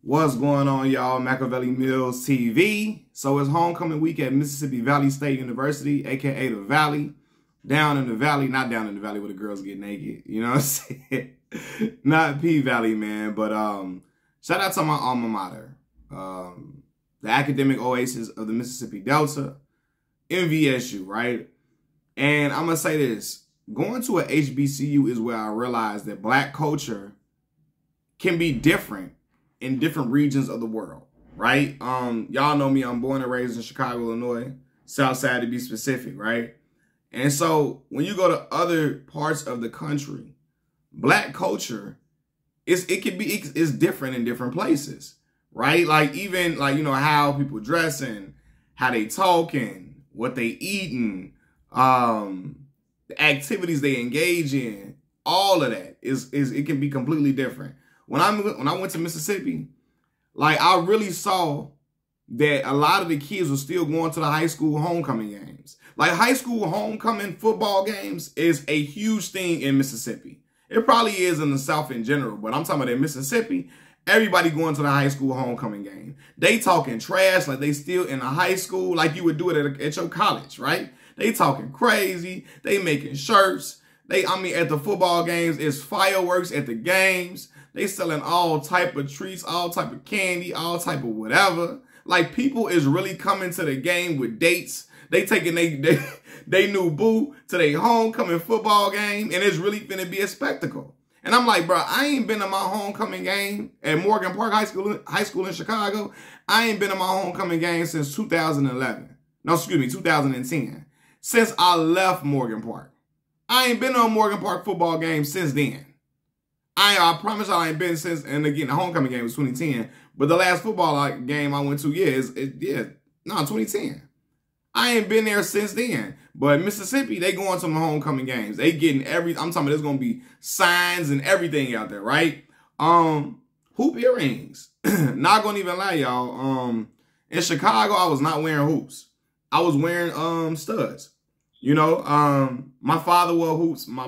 What's going on, y'all? Machiavelli Mills TV. So it's homecoming week at Mississippi Valley State University, aka the Valley. Down in the Valley, not down in the Valley where the girls get naked. You know what I'm saying? Not P Valley, man. But shout out to my alma mater, the academic oasis of the Mississippi Delta, MVSU, right? And I'm gonna say this: going to a HBCU is where I realized that Black culture can be different in different regions of the world, right? Y'all know me, I'm born and raised in Chicago, Illinois, South Side to be specific, right? And so when you go to other parts of the country, Black culture it's different in different places, right? Like even like, you know, how people dress and how they talk and what they eat and the activities they engage in, all of that it can be completely different. When I went to Mississippi, like I really saw that a lot of the kids were still going to the high school homecoming games. Like high school homecoming football games is a huge thing in Mississippi. It probably is in the South in general, but I'm talking about in Mississippi, everybody going to the high school homecoming game. They talking trash like they still in a high school, like you would do it at your college, right? They talking crazy. They making shirts. At the football games, it's fireworks at the games. They selling all type of treats, all type of candy, all type of whatever. Like people is really coming to the game with dates. They taking they new boo to their homecoming football game, and it's really finna be a spectacle. And I'm like, bro, I ain't been to my homecoming game at Morgan Park High School in Chicago. I ain't been to my homecoming game since 2011. No, excuse me, 2010. Since I left Morgan Park. I ain't been on Morgan Park football game since then. I promise I ain't been since, and again, the homecoming game was 2010. But the last football game I went to, 2010. I ain't been there since then. But Mississippi, they going to my homecoming games. They getting I'm talking about there's going to be signs and everything out there, right? Hoop earrings. Not going to even lie, y'all. In Chicago, I was not wearing hoops. I was wearing studs. You know, my father wore hoops. My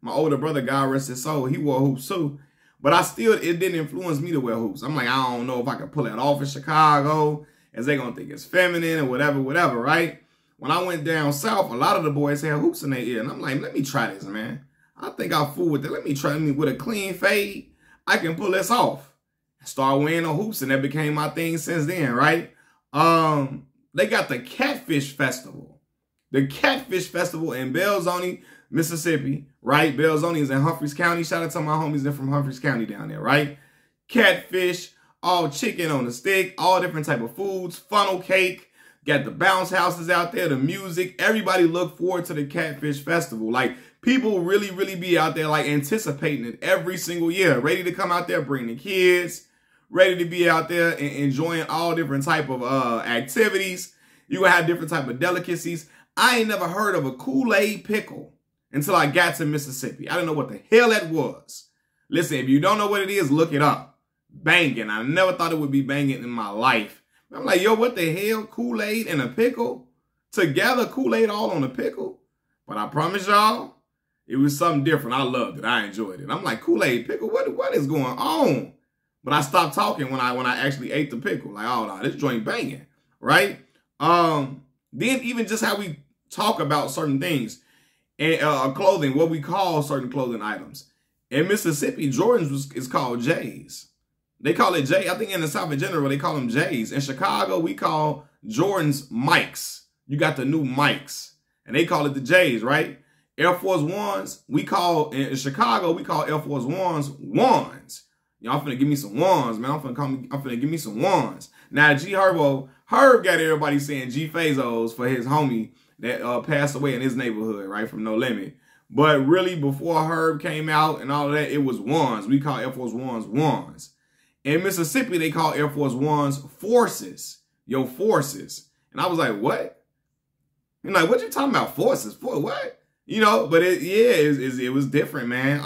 older brother, God rest his soul, he wore hoops too. But it didn't influence me to wear hoops. I'm like, I don't know if I could pull that off in Chicago. Is they gonna think it's feminine or whatever, right? When I went down south, a lot of the boys had hoops in their ear. And I'm like, let me try this, man. I think I'll fool with it. Let me try me with a clean fade. I can pull this off. I started wearing the hoops, and that became my thing since then, right? They got the Catfish Festival. The Catfish Festival in Belzoni, Mississippi, right? Belzoni is in Humphreys County. Shout out to my homies that from Humphreys County down there, right? Catfish, all chicken on the stick, all different type of foods, funnel cake, got the bounce houses out there, the music. Everybody look forward to the Catfish Festival. Like, people really be out there, like, anticipating it every single year, ready to come out there, bring the kids, ready to be out there and enjoying all different type of activities. You gonna have different type of delicacies. I ain't never heard of a Kool-Aid pickle until I got to Mississippi. I didn't know what the hell that was. Listen, if you don't know what it is, look it up. Banging. I never thought it would be banging in my life. I'm like, yo, what the hell? Kool-Aid and a pickle? Together, Kool-Aid all on a pickle? But I promise y'all, it was something different. I loved it. I enjoyed it. I'm like, Kool-Aid pickle? What is going on? But I stopped talking when I actually ate the pickle. Like, oh, no, this joint banging. Right? Then even just how we talk about certain things and clothing, what we call certain clothing items. In Mississippi, Jordans is called J's. They call it J. I think in the South in general, they call them J's. In Chicago, we call Jordans Mikes. You got the new Mikes, and they call it the J's, right? Air Force Ones, in Chicago, we call Air Force Ones Wands. Y'all finna give me some wands, man. I'm finna give me some wands. Now, Herb got everybody saying G Fazos for his homie that passed away in his neighborhood, right, from No Limit. But really, before Herb came out and all of that, it was Wands. We call Air Force Ones Wands. In Mississippi, they call Air Force Ones Forces. Yo, Forces. And I was like, what? You're like, what you talking about, Forces? For what? You know, but it was different, man.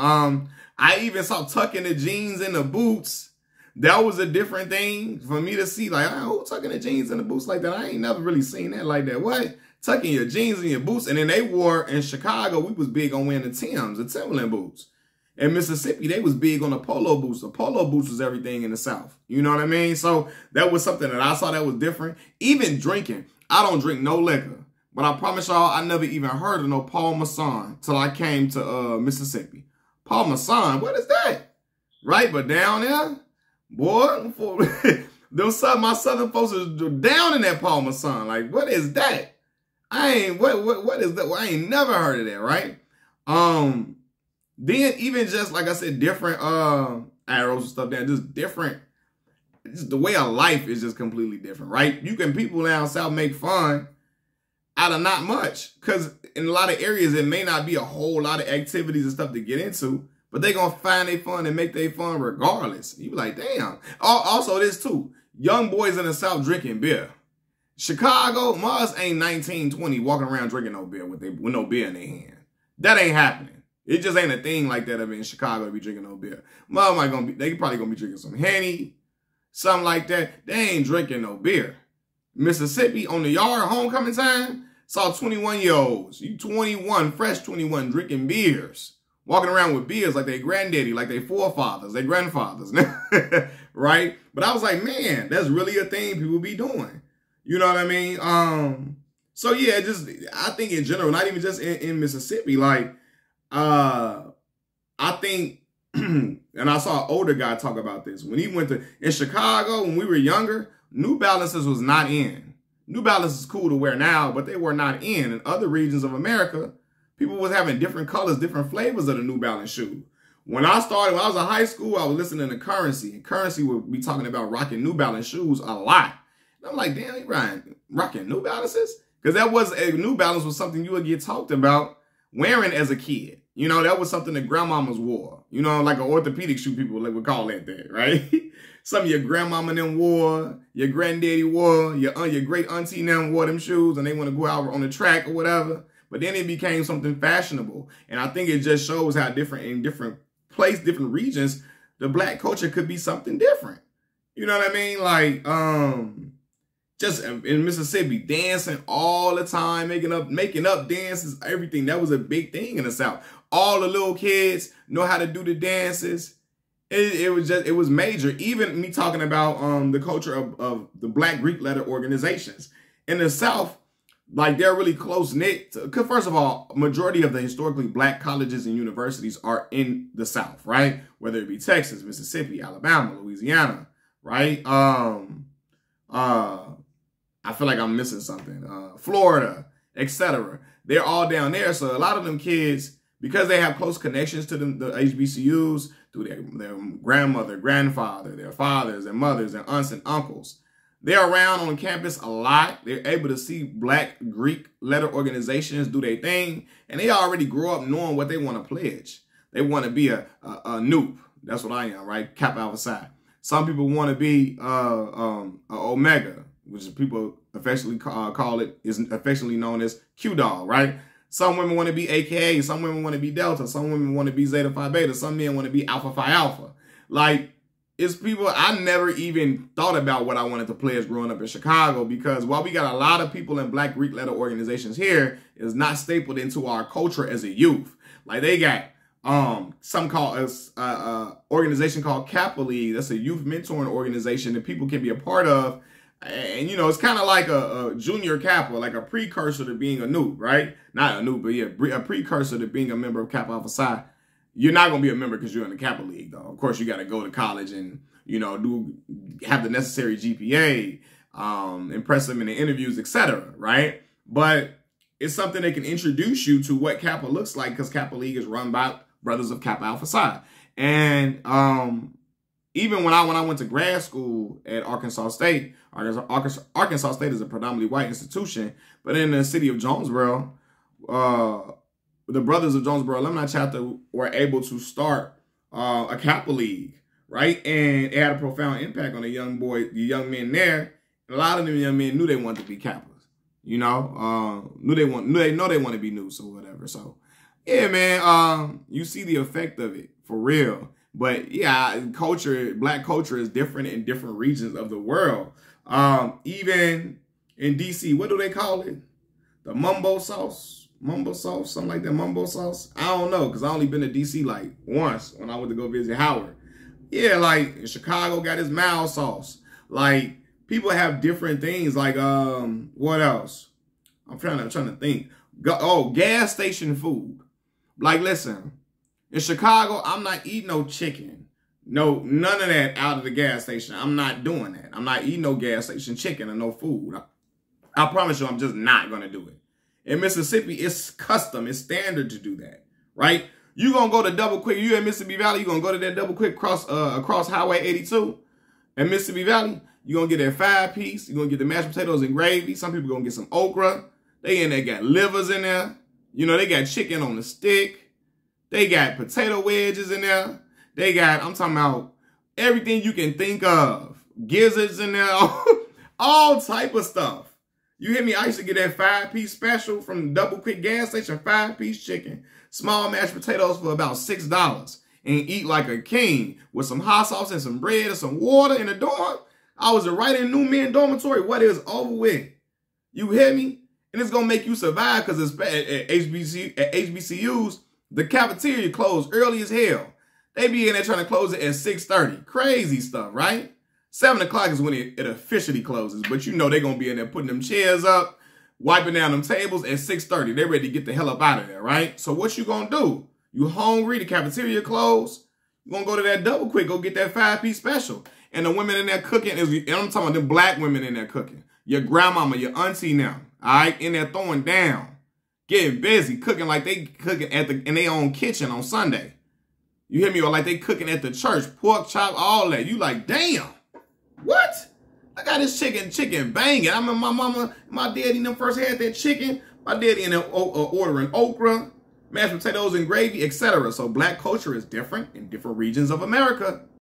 I even saw tucking the jeans in the boots. That was a different thing for me to see. Like, who tucking the jeans in the boots like that? I ain't never really seen that like that. What? Tucking your jeans in your boots. And then they wore, in Chicago, we was big on wearing the Timbs, the Timberland boots. In Mississippi, they was big on the polo boots. The polo boots was everything in the South. You know what I mean? So that was something that I saw that was different. Even drinking. I don't drink no liquor. But I promise y'all, I never even heard of no Paul Masson till I came to Mississippi. Paul Masson, what is that? Right? But down there, boy, my southern folks are down in that Paul Masson. Like, what is that? What is that? Well, I ain't never heard of that, right? Then even just, like I said, different arrows and stuff down, just different. Just the way of life is just completely different, right? People down south make fun out of not much. Because in a lot of areas, it may not be a whole lot of activities and stuff to get into, but they going to find their fun and make their fun regardless. You be like, damn. Also, this too. Young boys in the South drinking beer. Chicago, Mars ain't 19, 20 walking around drinking no beer with no beer in their hand. That ain't happening. It just ain't a thing like that up in Chicago to be drinking no beer. They probably gonna be drinking some Henny, something like that. They ain't drinking no beer. Mississippi, on the yard homecoming time, saw 21-year-olds. You 21, fresh 21, drinking beers. Walking around with beers like they granddaddy, like they forefathers, they grandfathers. Right? But I was like, man, that's really a thing people be doing. You know what I mean? So yeah, I think in general, not even just in Mississippi, like, I think, and I saw an older guy talk about this. When he went in Chicago, when we were younger, New Balances was not in. New Balance is cool to wear now, but they were not in. In other regions of America, people was having different colors, different flavors of the New Balance shoe. When I was in high school, I was listening to Currency. And Currency would be talking about rocking New Balance shoes a lot. And I'm like, damn, he rocking New Balances? Because New Balance was something you would get talked about wearing as a kid. You know, that was something that grandmamas wore. You know, like an orthopedic shoe, people would call that, right? Some of your grandmama them wore, your granddaddy wore, your great auntie them wore them shoes, and they want to go out on the track or whatever. But then it became something fashionable. And I think it just shows how different in different places, different regions, the black culture could be something different. You know what I mean? Like, just in Mississippi, dancing all the time, making up dances, everything. That was a big thing in the South. All the little kids know how to do the dances. It was major. Even me talking about the culture of the Black Greek letter organizations. In the South, like, they're really close-knit. Because first of all, majority of the historically black colleges and universities are in the South, right? Whether it be Texas, Mississippi, Alabama, Louisiana, right? I feel like I'm missing something. Florida, etc. They're all down there. So a lot of them kids, because they have close connections to the HBCUs, through their grandmother, grandfather, their fathers, their mothers, their aunts and uncles, they're around on campus a lot. They're able to see Black Greek letter organizations do their thing. And they already grow up knowing what they want to pledge. They want to be a noob. That's what I am, right? Kappa Alpha Psi. Some people want to be a Omega, which is people affectionately is affectionately known as Q-Dog, right? Some women want to be AKA, some women want to be Delta, some women want to be Zeta Phi Beta, some men want to be Alpha Phi Alpha. Like, it's people, I never even thought about what I wanted to pledge growing up in Chicago, because while we got a lot of people in Black Greek letter organizations here, it's not stapled into our culture as a youth. Like, they got some called organization called Kappa League. That's a youth mentoring organization that people can be a part of. And, you know, it's kind of like a junior Kappa, like a precursor to being a noob, right? Not a noob, but yeah, a precursor to being a member of Kappa Alpha Psi. You're not going to be a member because you're in the Kappa League, though. Of course, you got to go to college and, you know, have the necessary GPA, impress them in the interviews, etc., right? But it's something that can introduce you to what Kappa looks like, because Kappa League is run by brothers of Kappa Alpha Psi. And even when I went to grad school at Arkansas State, Arkansas State is a predominantly white institution, but in the city of Jonesboro, the Brothers of Jonesboro Alumni Chapter were able to start a Kappa League, right? And it had a profound impact on the young men there. And a lot of them young men knew they wanted to be Kappas, you know, know they want to be new, so whatever. So yeah, man, you see the effect of it for real. But yeah, Black culture is different in different regions of the world. Even in DC, what do they call it? The mumbo sauce? Mumbo sauce, something like that, mumbo sauce. I don't know, because I only been to DC like once when I went to go visit Howard. Yeah, like in Chicago got his mild sauce. Like people have different things. Like what else? I'm trying to think. Gas station food. Like listen, in Chicago, I'm not eating no chicken. No, none of that out of the gas station. I'm not doing that. I'm not eating no gas station chicken or no food. I promise you, I'm just not gonna do it. In Mississippi, it's custom, it's standard to do that, right? You gonna go to Double Quick, you in Mississippi Valley, you gonna go to that Double Quick across Highway 82 in Mississippi Valley, you gonna get that 5-piece, you gonna get the mashed potatoes and gravy, some people gonna get some okra, they in there got livers in there, you know, they got chicken on the stick, they got potato wedges in there, they got, I'm talking about everything you can think of, gizzards in there, all type of stuff. You hear me? I used to get that 5-piece special from the Double Quick gas station, 5-piece chicken, small mashed potatoes for about $6 and eat like a king with some hot sauce and some bread and some water in the dorm. I was right in New Men Dormitory. What is over with? You hear me? And it's going to make you survive because it's at HBCUs, the cafeteria closed early as hell. They be in there trying to close it at 6:30. Crazy stuff, right? 7 o'clock is when it officially closes. But you know they're going to be in there putting them chairs up, wiping down them tables at 6:30. They're ready to get the hell up out of there, right? So what you going to do? You hungry, the cafeteria closed, you going to go to that Double Quick, go get that 5-piece special. And the women in there cooking, and I'm talking about the black women in there cooking. Your grandmama, your auntie now, all right? In there throwing down, getting busy, cooking like they cooking in their own kitchen on Sunday. You hear me? Or like they cooking at the church, pork chop, all that. You like, damn. What? I got this chicken banging. I remember my mama, my daddy, them first had that chicken. My daddy in there ordering okra, mashed potatoes and gravy, etc. So black culture is different in different regions of America.